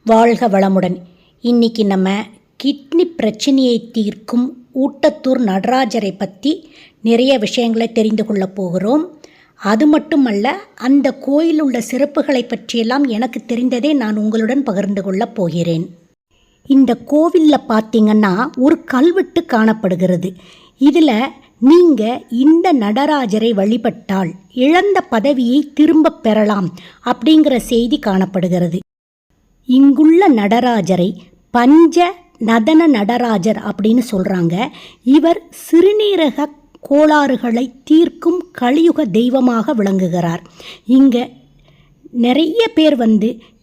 வாழ்க வளமுடன். இன்றைக்கி நம்ம கிட்னி பிரச்சனையை தீர்க்கும் ஊட்டத்தூர் நடராஜரை பற்றி நிறைய விஷயங்களை தெரிந்து கொள்ள போகிறோம். அது மட்டுமல்ல, அந்த கோயில் உள்ள சிறப்புகளை பற்றியெல்லாம் எனக்கு தெரிந்ததே நான் உங்களுடன் பகிர்ந்து கொள்ளப் போகிறேன். இந்த கோவிலில் பார்த்திங்கன்னா ஒரு கல்வெட்டு காணப்படுகிறது. இதில் நீங்கள் இந்த நடராஜரை வழிபட்டால் இழந்த பதவியை திரும்ப பெறலாம் அப்படிங்கிற செய்தி காணப்படுகிறது. இங்குள்ள நடராஜரை பஞ்ச நதன நடராஜர் அப்படின்னு சொல்கிறாங்க. இவர் சிறுநீரக கோளாறுகளை தீர்க்கும் கலியுக தெய்வமாக விளங்குகிறார். இங்கே நிறைய பேர்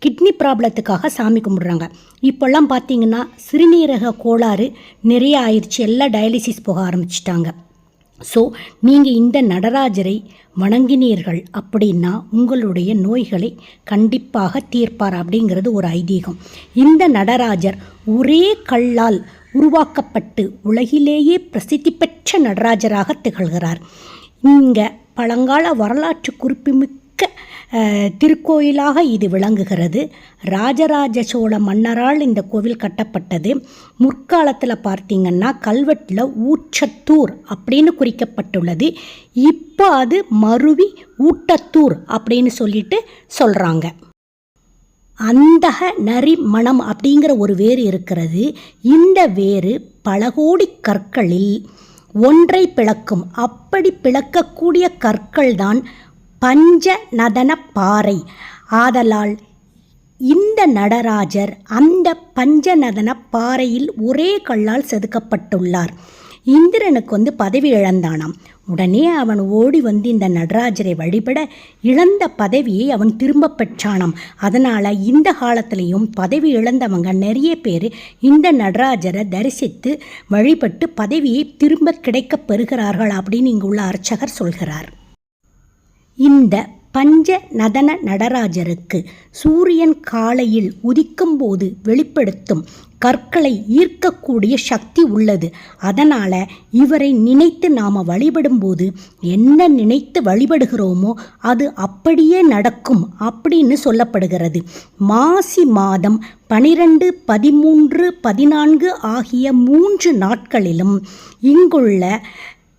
கிட்னி ப்ராப்ளத்துக்காக சாமி கும்பிட்றாங்க. இப்போல்லாம் பார்த்திங்கன்னா சிறுநீரக கோளாறு நிறைய ஆயிடுச்சு, எல்லாம் டயாலிசிஸ் போக ஆரம்பிச்சிட்டாங்க. ஸோ நீங்கள் இந்த நடராஜரை வணங்கினீர்கள் அப்படின்னா உங்களுடைய நோய்களை கண்டிப்பாக தீர்ப்பார் அப்படிங்கிறது ஒரு ஐதீகம். இந்த நடராஜர் ஒரே கல்லால் உருவாக்கப்பட்டு உலகிலேயே பிரசித்தி பெற்ற நடராஜராக திகழ்கிறார். இங்கே பழங்கால வரலாற்று குறிப்புமிக்க திருக்கோயிலாக இது விளங்குகிறது. ராஜராஜ சோழ மன்னரால் இந்த கோவில் கட்டப்பட்டது. முற்காலத்தில் பார்த்திங்கன்னா கல்வெட்டில் ஊற்றத்தூர் அப்படின்னு குறிக்கப்பட்டுள்ளது. இப்போ அது மருவி ஊட்டத்தூர் அப்படின்னு சொல்கிறாங்க. அந்தக நரி மணம் அப்படிங்கிற ஒரு வேறு இருக்கிறது. இந்த வேறு பல கோடி கற்களில் ஒன்றை பிளக்கும். அப்படி பிளக்கக்கூடிய கற்கள் தான் பஞ்ச நதன பாறை. ஆதலால் இந்த நடராஜர் அந்த பஞ்சநதன பாறையில் ஒரே கல்லால் செதுக்கப்பட்டுள்ளார். இந்திரனுக்கு பதவி இழந்தானாம். உடனே அவன் ஓடி இந்த நடராஜரை வழிபட இழந்த பதவியை அவன் திரும்ப பெற்றானாம். அதனால் இந்த காலத்திலையும் பதவி இழந்தவங்க நிறைய பேர் இந்த நடராஜரை தரிசித்து வழிபட்டு பதவியை திரும்ப கிடைக்கப் பெறுகிறார்கள் அப்படின்னு இங்குள்ள அர்ச்சகர் சொல்கிறார். இந்த பஞ்ச நதன நடராஜருக்கு சூரியன் காலையில் உதிக்கும் போது வெளிப்படுத்தும் கற்களை ஈர்க்கக்கூடிய சக்தி உள்ளது. அதனால் இவரை நினைத்து நாம் வழிபடும்போது என்ன நினைத்து வழிபடுகிறோமோ அது அப்படியே நடக்கும் அப்படின்னு சொல்லப்படுகிறது. மாசி மாதம் 12, 13, 14 ஆகிய 3 நாட்களிலும் இங்குள்ள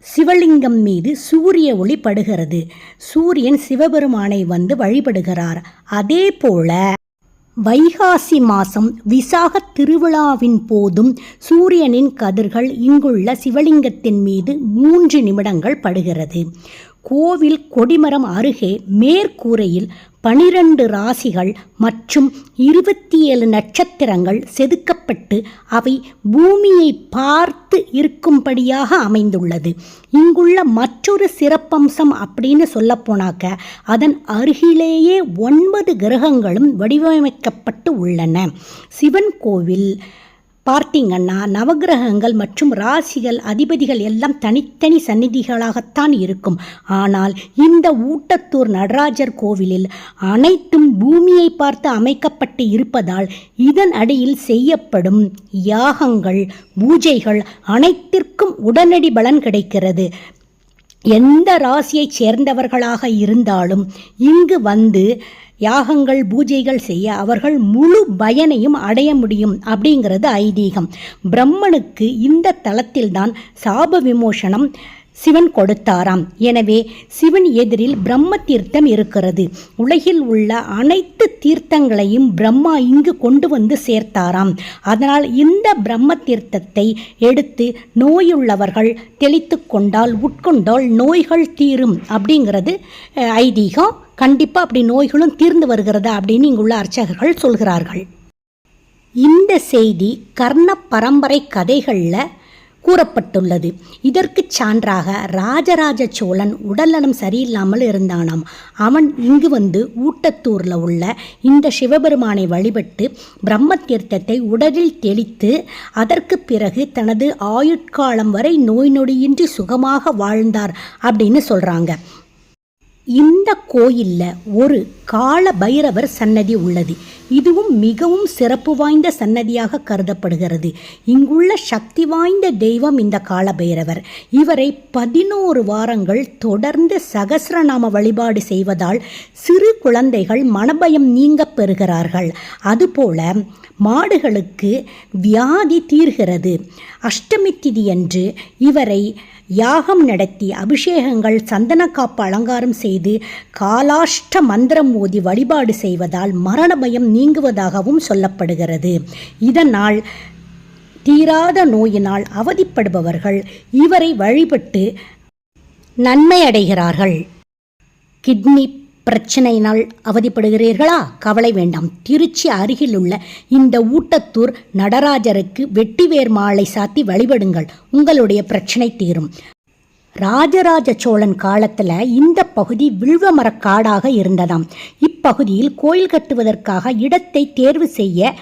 சிவலிங்கம் மீது சூரிய ஒளி படுகிறது. சூரியன் சிவபெருமானை வழிபடுகிறார். அதே போல வைகாசி மாதம் விசாக திருவிழாவின் போதும் சூரியனின் கதிர்கள் இங்குள்ள சிவலிங்கத்தின் மீது 3 நிமிடங்கள் படுகிறது. கோவில் கொடிமரம் அருகே மேற்கூரையில் 12 ராசிகள் மற்றும் 27 நட்சத்திரங்கள் செதுக்கப்பட்டு அவை பூமியை பார்த்து இருக்கும்படியாக அமைந்துள்ளது. இங்குள்ள மற்றொரு சிறப்பம்சம் அப்படின்னு சொல்லப்போனாக்க அதன் அருகிலேயே 9 கிரகங்களும் வடிவமைக்கப்பட்டு உள்ளன. சிவன் கோவில் பார்த்திங்கன்னா நவகிரகங்கள் மற்றும் ராசிகள் அதிபதிகள் எல்லாம் தனித்தனி சந்நிதிகளாகத்தான் இருக்கும். ஆனால் இந்த ஊட்டத்தூர் நடராஜர் கோவிலில் அனைத்தும் பூமியை பார்த்து அமைக்கப்பட்டு இருப்பதால் இதன் அடியில் செய்யப்படும் யாகங்கள் பூஜைகள் அனைத்திற்கும் உடனடி பலன் கிடைக்கிறது. எந்த ராசியைச் சேர்ந்தவர்களாக இருந்தாலும் இங்கு யாகங்கள் பூஜைகள் செய்ய அவர்கள் முழு பயனையும் அடைய முடியும் அப்படிங்கிறது ஐதீகம். பிரம்மனுக்கு இந்த தலத்தில்தான் சாப விமோசனம் சிவன் கொடுத்தாராம். எனவே சிவன் எதிரில் பிரம்ம தீர்த்தம் இருக்கிறது. உலகில் உள்ள அனைத்து தீர்த்தங்களையும் பிரம்மா இங்கு கொண்டு சேர்த்தாராம். அதனால் இந்த பிரம்ம தீர்த்தத்தை எடுத்து நோயுள்ளவர்கள் தெளித்து கொண்டால் உட்கொண்டால் நோய்கள் தீரும் அப்படிங்கிறது ஐதீகம். கண்டிப்பாக அப்படி நோய்களும் தீர்ந்து வருகிறதா அப்படின்னு இங்குள்ள அர்ச்சகர்கள் சொல்கிறார்கள். இந்த செய்தி கர்ண பரம்பரை கதைகளில் கூறப்பட்டுள்ளது. இதற்கு சான்றாக ராஜராஜ சோழன் உடல்நலம் சரியில்லாமல் இருந்தானாம். அவன் இங்கு ஊட்டத்தூரில் உள்ள இந்த சிவபெருமானை வழிபட்டு பிரம்ம தீர்த்தத்தை உடலில் தெளித்து அதற்கு பிறகு தனது ஆயுட்காலம் வரை நோய் நொடியின்றி சுகமாக வாழ்ந்தார் அப்படின்னு சொல்கிறாங்க. இந்த கோயிலில் ஒரு கால பைரவர் சன்னதி உள்ளது. இதுவும் மிகவும் சிறப்பு வாய்ந்த சன்னதியாக கருதப்படுகிறது. இங்குள்ள சக்தி வாய்ந்த தெய்வம் இந்த காலபைரவர். இவரை 11 வாரங்கள் தொடர்ந்து சகஸ்ரநாம வழிபாடு செய்வதால் சிறு குழந்தைகள் மனபயம் நீங்க பெறுகிறார்கள். அதுபோல மாடுகளுக்கு வியாதி தீர்கிறது. அஷ்டமி திதியன்று இவரை யாகம் நடத்தி அபிஷேகங்கள், சந்தனக்காப்பு அலங்காரம் செய்து காலாஷ்ட மந்திரம் ஓதி வழிபாடு செய்வதால் மரண பயம் நீங்குவதாகவும் சொல்லப்படுகிறது. இதனால் தீராத நோயினால் அவதிப்படுபவர்கள் இவரை வழிபட்டு நன்மை அடைகிறார்கள். கிட்னி பிரச்சனையினால் அவதிப்படுகிறீர்களா? கவலை வேண்டாம். திருச்சி அருகில் உள்ள இந்த ஊட்டத்தூர் நடராஜருக்கு வெட்டிவேர் மாலை சாத்தி வழிபடுங்கள். உங்களுடைய பிரச்சனை தீரும். ராஜராஜ சோழன் காலத்தில் இந்த பகுதி வில்வமரக் காடாக இருந்ததாம். இப்பகுதியில் கோயில் கட்டுவதற்காக இடத்தை தேர்வு செய்ய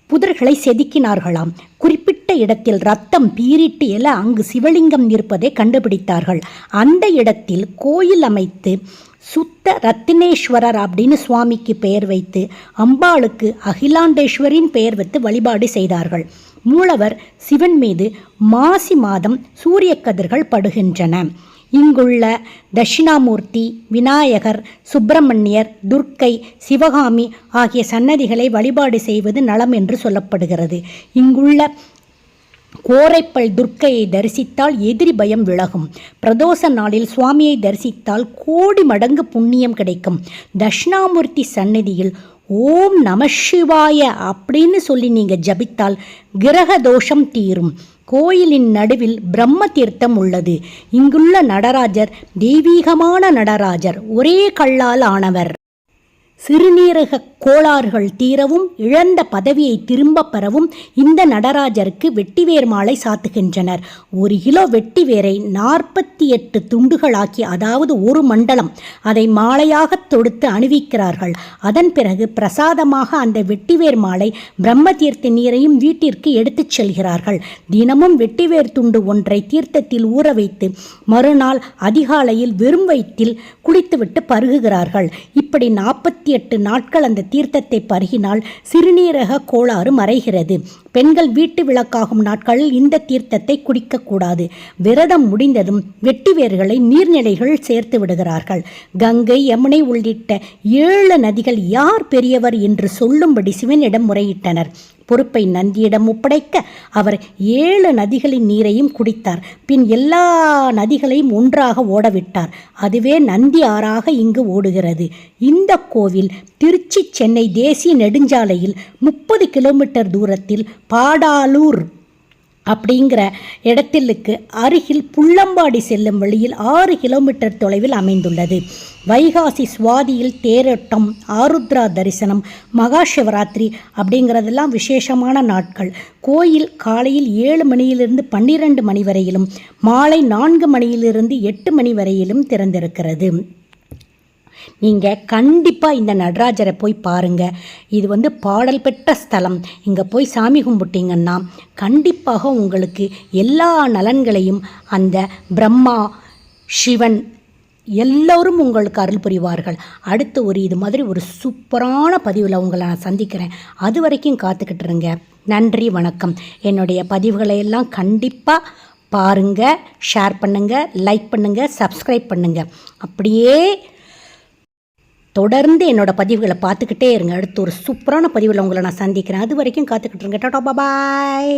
புதர்களை செதுக்கினார்களாம். குறிப்பிட்ட இடத்தில் ரத்தம் பீரிட்டு எழ அங்கு சிவலிங்கம் இருப்பதை கண்டுபிடித்தார்கள். அந்த இடத்தில் கோயில் அமைத்து சுத்த ரத்தினேஸ்வரர் அப்படின்னு சுவாமிக்கு பெயர் வைத்து அம்பாளுக்கு அகிலாண்டேஸ்வரின் பெயர் வைத்து வழிபாடு செய்தார்கள். மூலவர் சிவன் மீது மாசி மாதம் சூரிய கதிர்கள் படுகின்றன. இங்குள்ள தட்சிணாமூர்த்தி, விநாயகர், சுப்பிரமணியர், துர்க்கை, சிவகாமி ஆகிய சன்னதிகளை வழிபாடு செய்வது நலம் என்று சொல்லப்படுகிறது. இங்குள்ள கோரைப்பல் துர்க்கையை தரிசித்தால் எதிரி பயம் விலகும். பிரதோஷ நாளில் சுவாமியை தரிசித்தால் கோடி மடங்கு புண்ணியம் கிடைக்கும். தட்சிணாமூர்த்தி சந்நிதியில் ஓம் நம சிவாய அப்படின்னு சொல்லி நீங்கள் ஜபித்தால் கிரக தோஷம் தீரும். கோயிலின் நடுவில் பிரம்ம தீர்த்தம் உள்ளது. இங்குள்ள நடராஜர் தெய்வீகமான நடராஜர், ஒரே கல்லால் ஆனவர். சிறுநீரக கோளாறுகள் தீரவும் இழந்த பதவியை திரும்ப பெறவும் இந்த நடராஜருக்கு வெட்டிவேர் மாலை சாத்துகின்றனர். 1 கிலோ வெட்டிவேரை 48 துண்டுகளாக்கி, அதாவது ஒரு மண்டலம், அதை மாலையாக தொடுத்து அணிவிக்கிறார்கள். அதன் பிறகு பிரசாதமாக அந்த வெட்டிவேர் மாலை பிரம்ம தீர்த்த நீரையும் வீட்டிற்கு எடுத்துச் செல்கிறார்கள். தினமும் வெட்டிவேர் துண்டு ஒன்றை தீர்த்தத்தில் ஊற வைத்து மறுநாள் அதிகாலையில் வெறும் வயிற்றில் குளித்துவிட்டு பருகுகிறார்கள். இப்படி 48 நாட்கள் அந்த தீர்த்தத்தை பருகினால் சிறுநீரக கோளாறு மறைகிறது. பெண்கள் வீட்டு விளக்காகும் நாட்களில் இந்த தீர்த்தத்தை குடிக்கக்கூடாது. விரதம் முடிந்ததும் வெட்டிவேர்களை நீர்நிலைகள் சேர்த்து விடுகிறார்கள். கங்கை, யமுனை உள்ளிட்ட 7 நதிகள் யார் பெரியவர் என்று சொல்லும்படி சிவனிடம் முறையிட்டனர். பொறுப்பை நந்தியிடம் ஒப்படைக்க அவர் 7 நதிகளின் நீரையும் குடித்தார். பின் எல்லா நதிகளையும் ஒன்றாக ஓடவிட்டார். அதுவே நந்தி ஆறாக இங்கு ஓடுகிறது. இந்த கோவில் திருச்சி சென்னை தேசிய நெடுஞ்சாலையில் 30 கிலோமீட்டர் தூரத்தில் பாடாலூர் அப்படிங்கிற இடத்திற்கு அருகில் புள்ளம்பாடி செல்லும் வழியில் 6 கிலோமீட்டர் தொலைவில் அமைந்துள்ளது. வைகாசி சுவாதியில் தேரோட்டம், ஆருத்ரா தரிசனம், மகா சிவராத்திரி அப்படிங்கிறதெல்லாம் விசேஷமான நாட்கள். கோயில் காலையில் 7 மணியிலிருந்து 12 மணி வரையிலும், மாலை 4 மணியிலிருந்து 8 மணி வரையிலும் திறந்திருக்கிறது. நீங்கள் கண்டிப்பாக இந்த நடராஜரை போய் பாருங்கள். இது பாடல் பெற்ற ஸ்தலம். இங்கே போய் சாமி கும்பிட்டிங்கன்னா கண்டிப்பாக உங்களுக்கு எல்லா நலன்களையும் அந்த பிரம்மா, சிவன் எல்லோரும் உங்களுக்கு அருள் புரிவார்கள். அடுத்து இது மாதிரி ஒரு சூப்பரான பதிவில் உங்களை நான் சந்திக்கிறேன். அது வரைக்கும் காத்துக்கிட்டு இருங்க. நன்றி, வணக்கம். என்னுடைய பதிவுகளை எல்லாம் கண்டிப்பாக பாருங்கள், ஷேர் பண்ணுங்கள், லைக் பண்ணுங்கள், சப்ஸ்கிரைப் பண்ணுங்கள். அப்படியே தொடர்ந்து என்னோடய பதிவுகளை பார்த்துக்கிட்டே இருங்க. அடுத்து ஒரு சூப்பரான பதிவில் உங்களை நான் சந்திக்கிறேன். அது வரைக்கும் காத்துக்கிட்டு இருங்க. டாடா, பாய்.